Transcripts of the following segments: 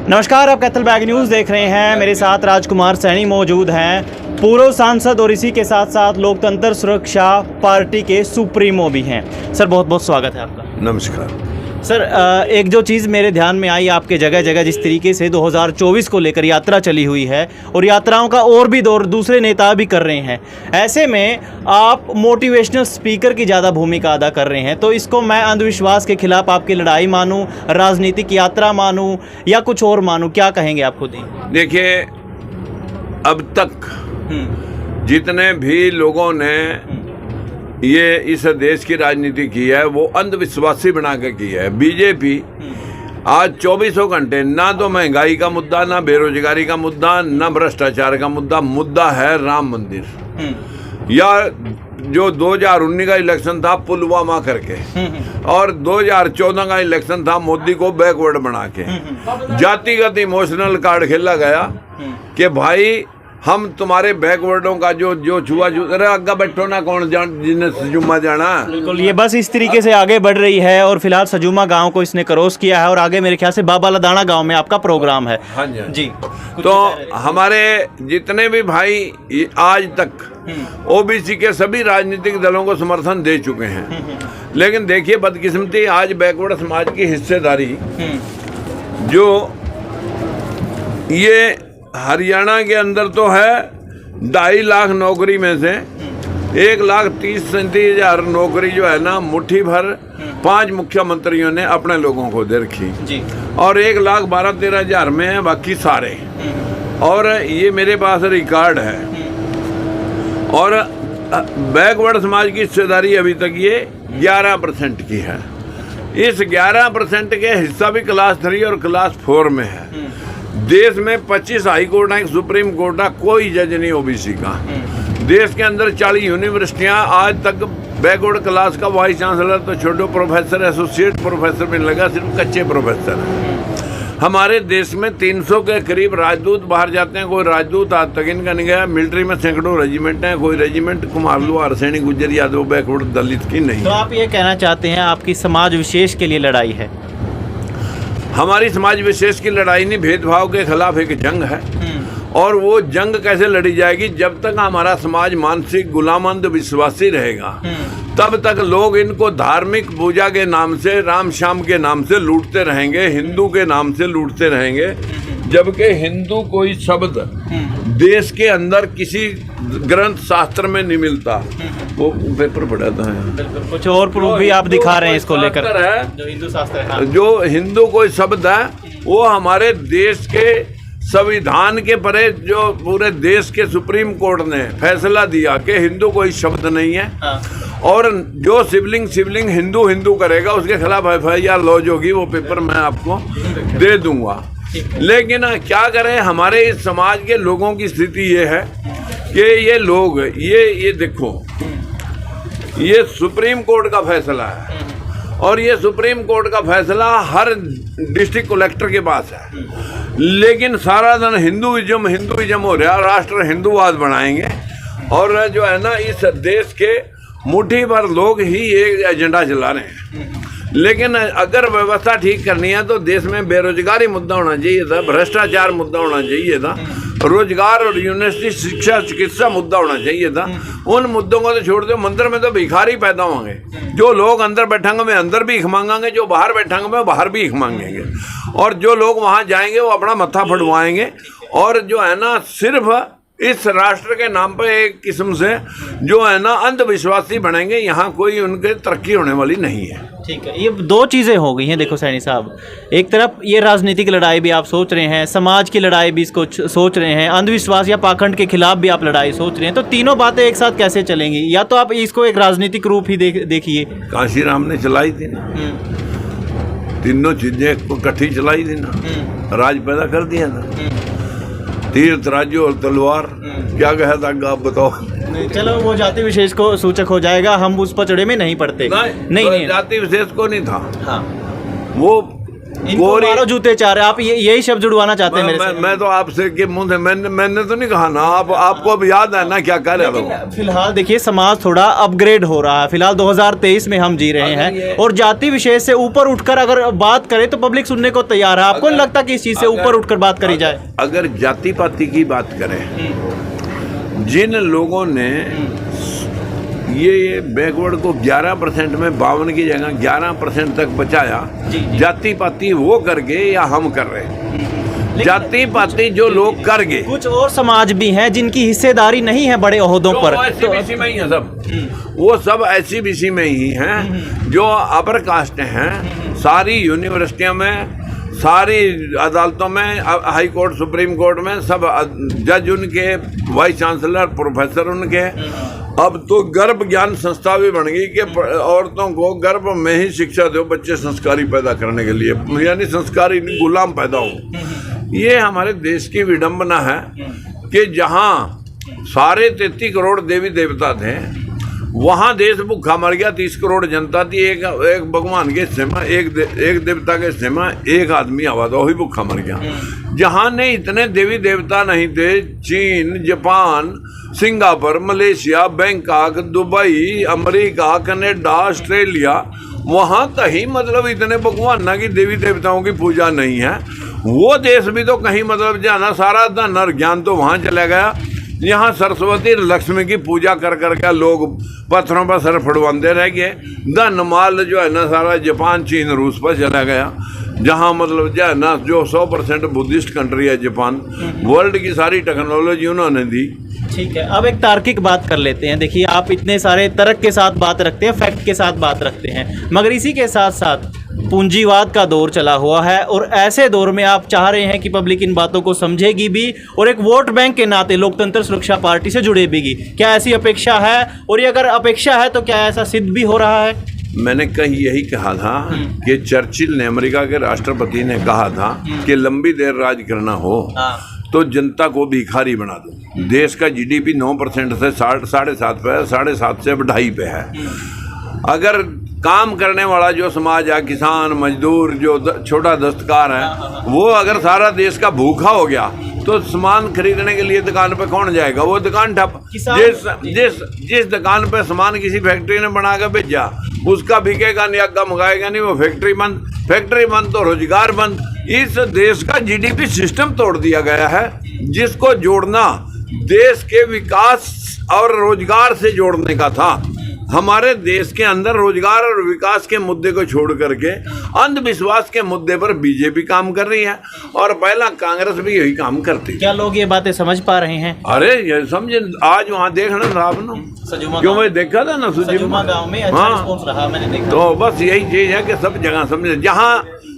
नमस्कार, आप Kaithal bag news देख रहे हैं। मेरे साथ राजकुमार सैनी मौजूद हैं, पूर्व सांसद, और इसी के साथ साथ लोकतंत्र सुरक्षा पार्टी के सुप्रीमो भी हैं। सर बहुत बहुत स्वागत है आपका। नमस्कार सर, एक जो चीज़ मेरे ध्यान में आई, आपके जगह जगह जिस तरीके से 2024 को लेकर यात्रा चली हुई है और यात्राओं का और भी दौर दूसरे नेता भी कर रहे हैं, ऐसे में आप मोटिवेशनल स्पीकर की ज़्यादा भूमिका अदा कर रहे हैं, तो इसको मैं अंधविश्वास के खिलाफ आपकी लड़ाई मानूं, राजनीतिक यात्रा मानूं या कुछ और मानूं? क्या कहेंगे आप खुद ही? देखिए, अब तक जितने भी लोगों ने ये इस देश की राजनीति की है वो अंधविश्वासी बना के की है। बीजेपी आज 24 घंटे ना तो महंगाई का मुद्दा, ना बेरोजगारी का मुद्दा, ना भ्रष्टाचार का मुद्दा है राम मंदिर, या जो 2019 का इलेक्शन था पुलवामा करके, और 2014 का इलेक्शन था मोदी को बैकवर्ड बना के। जातिगत इमोशनल कार्ड खेला गया कि भाई हम तुम्हारे बैकवर्डों का जो छुआ अरे आगे बैठो ना, कौन जिन्हें सजुमा जाना। बिल्कुल, ये बस इस तरीके से आगे बढ़ रही है और फिलहाल सजुमा गांव को इसने क्रॉस किया है और आगे मेरे ख्याल से बाबा लदाना गांव में आपका प्रोग्राम है। हाँ जी। तो हमारे जितने भी भाई आज तक ओबीसी के सभी राजनीतिक दलों को समर्थन दे चुके हैं, लेकिन देखिए बदकिस्मती, आज बैकवर्ड समाज की हिस्सेदारी जो ये हरियाणा के अंदर तो है 2.5 लाख नौकरी में से 1,30,37,000 नौकरी जो है ना मुट्ठी भर 5 मुख्यमंत्रियों ने अपने लोगों को दे रखी जी। और 1,12,13,000 में है बाकी सारे। और ये मेरे पास रिकॉर्ड है। और बैकवर्ड समाज की हिस्सेदारी अभी तक ये 11% की है। इस 11% के हिस्सा भी क्लास 3 और क्लास 4 में है। देश में 25 हाई कोर्ट है, सुप्रीम कोर्ट है, कोई जज नहीं ओबीसी का। देश के अंदर 40 यूनिवर्सिटियां, आज तक बैकवर्ड क्लास का वाइस चांसलर तो छोटो प्रोफेसर, एसोसिएट प्रोफेसर में लगा, सिर्फ कच्चे प्रोफेसर हैं। हमारे देश में 300 के करीब राजदूत बाहर जाते हैं। कोई राजदूत आज तक इनका नहीं गया। मिलिट्री में सैकड़ों रेजिमेंट हैं, कोई रेजिमेंट कुमारलू, आरसैनी, गुज्जर, यादव, बैकवर्ड दलित की नहीं। तो आप ये कहना चाहते हैं आपकी समाज विशेष के लिए लड़ाई है? हमारी समाज विशेष की लड़ाई नहीं, भेदभाव के खिलाफ एक जंग है। और वो जंग कैसे लड़ी जाएगी? जब तक हमारा समाज मानसिक गुलामंद विश्वासी रहेगा, तब तक लोग इनको धार्मिक पूजा के नाम से, राम श्याम के नाम से लूटते रहेंगे, हिंदू के नाम से लूटते रहेंगे। जबकि हिंदू कोई शब्द देश के अंदर किसी ग्रंथ शास्त्र में नहीं मिलता। वो पेपर पढ़ा था, बिल्कुल कुछ और प्रूफ भी आप दिखा रहे हैं इसको लेकर है। जो हिंदू शास्त्र है, हाँ। जो हिंदू कोई शब्द है वो हमारे देश के संविधान के परे, जो पूरे देश के सुप्रीम कोर्ट ने फैसला दिया कि हिंदू कोई शब्द नहीं है। हाँ। और जो सिबलिंग हिंदू करेगा उसके खिलाफ FIR लॉज होगी। वो पेपर मैं आपको दे दूंगा। लेकिन क्या करें, हमारे इस समाज के लोगों की स्थिति ये है कि ये लोग ये देखो, ये सुप्रीम कोर्ट का फैसला है और ये सुप्रीम कोर्ट का फैसला हर डिस्ट्रिक्ट कलेक्टर के पास है। लेकिन सारा दिन हिंदुइज्म हो रहा है, राष्ट्र हिंदूवाद बनाएंगे। और जो है ना, इस देश के मुट्ठी भर लोग ही ये एजेंडा चला रहे हैं। लेकिन अगर व्यवस्था ठीक करनी है तो देश में बेरोजगारी मुद्दा होना चाहिए था, भ्रष्टाचार मुद्दा होना चाहिए था, रोजगार और यूनिवर्सिटी शिक्षा चिकित्सा मुद्दा होना चाहिए था। उन मुद्दों को तो छोड़ दो। मंदिर में तो भिखारी पैदा होंगे। जो लोग अंदर बैठेंगे वे अंदर भी भीख मांगेंगे, जो बाहर बैठेंगे वे बाहर भी भीख मांगेंगे। और जो लोग वहाँ जाएंगे वो अपना मत्था फड़वाएंगे। और जो है ना, सिर्फ इस राष्ट्र के नाम पर एक किस्म से जो है ना अंधविश्वासी बनेंगे। यहाँ कोई उनके तरक्की होने वाली नहीं है। ठीक है, ये दो चीज़ें हो गई हैं। देखो सैनी साहब, एक तरफ ये राजनीतिक लड़ाई भी आप सोच रहे हैं, समाज की लड़ाई भी इसको सोच रहे हैं, अंधविश्वास या पाखंड के खिलाफ भी आप लड़ाई सोच रहे हैं। तो तीनों बातें एक साथ कैसे चलेंगी? या तो आप इसको एक राजनीतिक रूप ही देखिए। कांशीराम ने चलाई थी ना, तीनों चीजें इकट्ठी चलाई थी ना, राज पैदा कर दिया था। तीर तराजू और तलवार, क्या कहा था आप बताओ? चलो वो जाति विशेष को सूचक हो जाएगा, हम उस पचड़े में नहीं पड़ते। नहीं, जाति विशेष को नहीं था। हाँ। वो इनको मारो जूते चार, आप यही शब्द जुड़वाना चाहते हैं मेरे से? मैं तो आपसे के मुंह से मैंने तो नहीं कहा ना, आपको अब याद है ना क्या कह रहे हो। फिलहाल देखिए समाज थोड़ा अपग्रेड हो रहा है, फिलहाल 2023 में हम जी रहे हैं और जाति विशेष से ऊपर उठकर अगर बात करें तो पब्लिक सुनने को तैयार है। आपको नहीं लगता कि इस चीज से ऊपर उठकर बात करी जाए? अगर जाति पाति की बात करें, जिन लोगों ने ये बैकवर्ड को 11% में 52 की जगह 11% तक बचाया, जाति पाति वो कर गए या हम कर रहे हैं? जाति पाति जो लोग कर गए, कुछ और समाज भी हैं जिनकी हिस्सेदारी नहीं है बड़े ओहदों पर, तो ऐसी में ही है सब, वो सब ऐसी बीसी में ही हैं जो अपर कास्ट हैं। सारी यूनिवर्सिटियों में, सारी अदालतों में, हाई कोर्ट, सुप्रीम कोर्ट में सब जज उनके, वाइस चांसलर, प्रोफेसर उनके। अब तो गर्भ ज्ञान संस्था भी बन गई कि औरतों को गर्भ में ही शिक्षा दो, बच्चे संस्कारी पैदा करने के लिए, यानी संस्कारी गुलाम पैदा हो। ये हमारे देश की विडंबना है कि जहाँ सारे 33 करोड़ देवी देवता थे, वहाँ देश भूखा मर गया। 30 करोड़ जनता थी, एक भगवान के हिस्से में, एक देवता के हिस्से में एक आदमी आवा था, वही भूखा मर गया। जहाँ ने इतने देवी देवता नहीं थे, चीन, Japan, Singapore, Malaysia, Bangkok, Dubai, America, Canada, Australia, वहाँ कहीं मतलब इतने भगवान की देवी देवताओं की पूजा नहीं है। वो देश भी तो कहीं मतलब जाना, सारा धन और ज्ञान तो वहाँ चला गया। यहाँ सरस्वती लक्ष्मी की पूजा कर करके लोग पत्थरों पर सर फुड़वाते रह गए। धन माल जो है ना सारा जापान, चीन, रूस पर चला गया। जहाँ मतलब जो है ना, जो 100% बुद्धिस्ट कंट्री है जापान, वर्ल्ड की सारी टेक्नोलॉजी उन्होंने दी। ठीक है, अब एक तार्किक बात कर लेते हैं। देखिए आप इतने सारे तर्क के साथ बात रखते हैं, फैक्ट के साथ बात रखते हैं, मगर इसी के साथ साथ पूंजीवाद का दौर चला हुआ है और ऐसे दौर में आप चाह रहे हैं कि पब्लिक इन बातों को समझेगी भी और एक वोट बैंक के नाते लोकतंत्र सुरक्षा पार्टी से जुड़ेगी। क्या ऐसी अपेक्षा है? और ये अगर अपेक्षा है तो क्या ऐसा सिद्ध भी हो रहा है? मैंने कहीं यही कहा था कि चर्चिल ने, अमेरिका के राष्ट्रपति ने कहा था कि लंबी देर राज करना हो तो जनता को भिखारी बना दो। देश का जीडीपी 9% से 7.5 पे है, 7.5 से 2.5 पे है। अगर काम करने वाला जो समाज है, किसान, मजदूर, जो छोटा दस्तकार है, वो अगर सारा देश का भूखा हो गया तो सामान खरीदने के लिए दुकान पे कौन जाएगा? वो दुकान ठप। जिस दुकान पे सामान किसी फैक्ट्री ने बना के भेजा, उसका बिकेगा नहीं, अग्गा मंगाएगा नहीं, वो फैक्ट्री बंद तो रोजगार बंद। इस देश का जीडीपी सिस्टम तोड़ दिया गया है, जिसको जोड़ना देश के विकास और रोजगार से जोड़ने का था। हमारे देश के अंदर रोजगार और विकास के मुद्दे को छोड़ करके अंधविश्वास के मुद्दे पर बीजेपी काम कर रही है और पहला कांग्रेस भी यही काम करती। क्या लोग ये बातें समझ पा रहे हैं? अरे ये समझे, आज वहाँ देखना था आपने, क्यों मैं देखा था ना सजुमा गांव में अच्छा रिस्पॉन्स रहा, मैंने देखा। तो बस यही चीज है कि सब जगह समझे,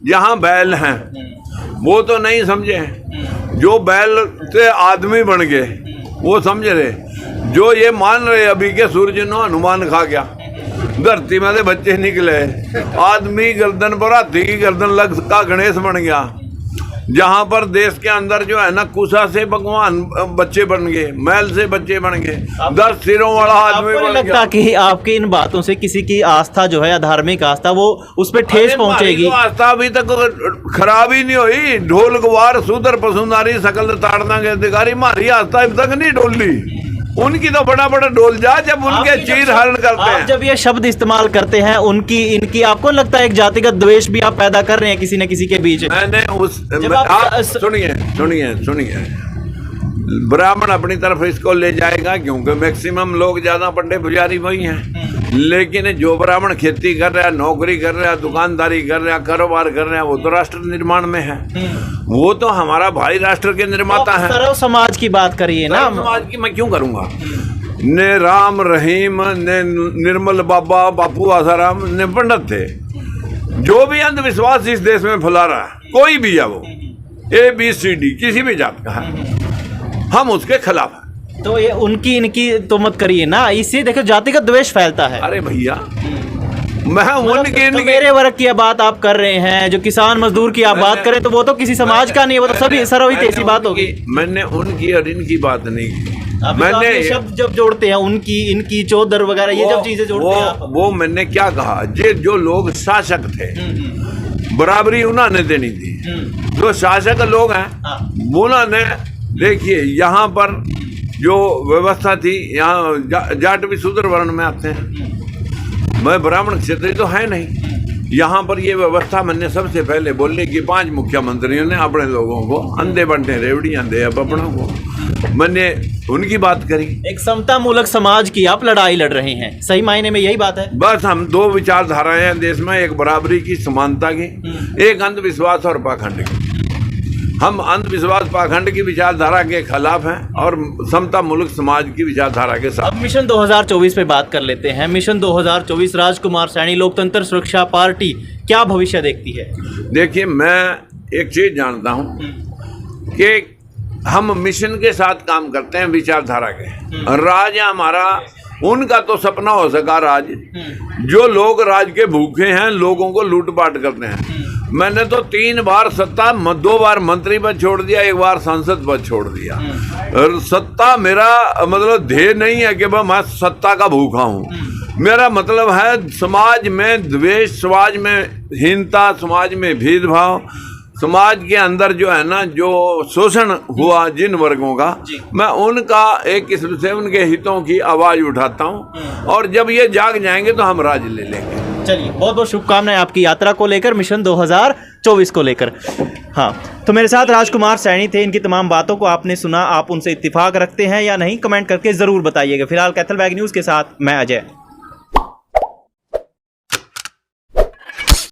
जहाँ बैल हैं वो तो नहीं समझे, जो बैल से आदमी बन गए वो समझ रहे, जो ये मान रहे अभी के सूरज नो हनुमान खा गया, धरती में से बच्चे निकले, आदमी गर्दन पर हाथी की गर्दन लग का गणेश बन गया। जहाँ पर देश के अंदर जो है ना, कुशा से भगवान बच्चे बन गए, मैल से बच्चे बन गए, 10 सिरों वाला आदमी बन गया। लगता कि आपकी इन बातों से किसी की आस्था जो है, धार्मिक आस्था, वो उस पर ठेस पहुंचेगी? तो आस्था अभी तक खराब ही नहीं हुई। ढोल गुवार सूदर पसुंदारी सकल ताड़ना के अधिकारी, हमारी आस्था अभी तक नहीं डोली। उनकी तो बड़ा ढोल जा जब उनके चीर हरण करते हैं। जब ये शब्द इस्तेमाल करते हैं उनकी, इनकी, आपको लगता है एक जातिगत द्वेष भी आप पैदा कर रहे हैं किसी न किसी के बीच? मैंने सुनिए, ब्राह्मण अपनी तरफ इसको ले जाएगा क्योंकि मैक्सिमम लोग ज्यादा पंडे पुजारी वही हैं। लेकिन जो ब्राह्मण खेती कर रहा है, नौकरी कर रहा है, दुकानदारी कर रहा है, कारोबार कर रहा है, वो तो राष्ट्र निर्माण में है। वो तो हमारा भाई राष्ट्र के निर्माता है। सर्व समाज की बात करिए ना। समाज की मैं क्यों करूंगा? ने राम रहीम ने निर्मल बाबा, बापू आसाराम ने पंडित थे। जो भी अंधविश्वास इस देश में फैला रहा है, कोई भी है वो, ABCD किसी भी जात का है, हम उसके खिलाफ हैं। तो ये उनकी इनकी तो मत करिए ना, इससे देखो जातिगत द्वेष फैलता है। अरे भैया, मैं तो मेरे वर्ग की बात आप कर रहे हैं, जो किसान मजदूर की आप बात करें तो वो तो किसी समाज का नहीं है, वो तो सभी सर्वहित ऐसी बात होगी। मैंने उनकी और इनकी बात नहीं की। मैंने शब्द जब जोड़ते हैं उनकी, इनकी, चौधर वगैरह, ये जब चीजें जोड़ते हैं वो मैंने क्या कहा, जो लोग शासक थे, बराबरी उन्होंने देनी थी। जो शासक लोग हैं उन्होंने, देखिए यहाँ पर जो व्यवस्था थी, यहाँ जाट भी शूद्र वर्ण में आते हैं, मैं ब्राह्मण क्षेत्रीय तो है नहीं। यहाँ पर ये व्यवस्था मैंने सबसे पहले बोलने की 5 मुख्यमंत्रियों ने अपने लोगों को अंधे बंटे रेवड़ियाँ दे अपनों को, मैंने उनकी बात करी। एक समता मूलक समाज की आप लड़ाई लड़ रहे हैं, सही मायने में यही बात है। बस हम 2 विचारधाराएं हैं देश में, एक बराबरी की, समानता की, एक अंधविश्वास और पाखंड की। हम अंधविश्वास पाखंड की विचारधारा के खिलाफ हैं और समता मूलक समाज की विचारधारा के साथ। अब मिशन 2024 पे बात कर लेते हैं। मिशन 2024 राजकुमार सैनी लोकतंत्र सुरक्षा पार्टी क्या भविष्य देखती है? देखिए, मैं एक चीज जानता हूं कि हम मिशन के साथ काम करते हैं, विचारधारा के। राज हमारा, उनका तो सपना हो सका राज, जो लोग राज के भूखे हैं, लोगों को लूटपाट करते हैं। मैंने तो 3 बार सत्ता, 2 बार मंत्री पद छोड़ दिया, 1 बार सांसद पद छोड़ दिया। और सत्ता मेरा मतलब ध्येय नहीं है कि मैं सत्ता का भूखा हूँ। मेरा मतलब है समाज में द्वेष, समाज में हीनता, समाज में भेदभाव, समाज के अंदर जो है ना, जो शोषण हुआ जिन वर्गों का, मैं उनका एक किस्म से उनके हितों की आवाज उठाता हूँ। और जब ये जाग जाएंगे तो हम राज ले लेंगे। चलिए, बहुत बहुत शुभकामनाएं आपकी यात्रा को लेकर, मिशन 2024 को लेकर। हाँ, तो मेरे साथ राजकुमार सैनी थे। इनकी तमाम बातों को आपने सुना, आप उनसे इत्तेफाक रखते हैं या नहीं, कमेंट करके ज़रूर बताइएगा। फिलहाल कैथल बैग न्यूज़ के साथ मैं अजय।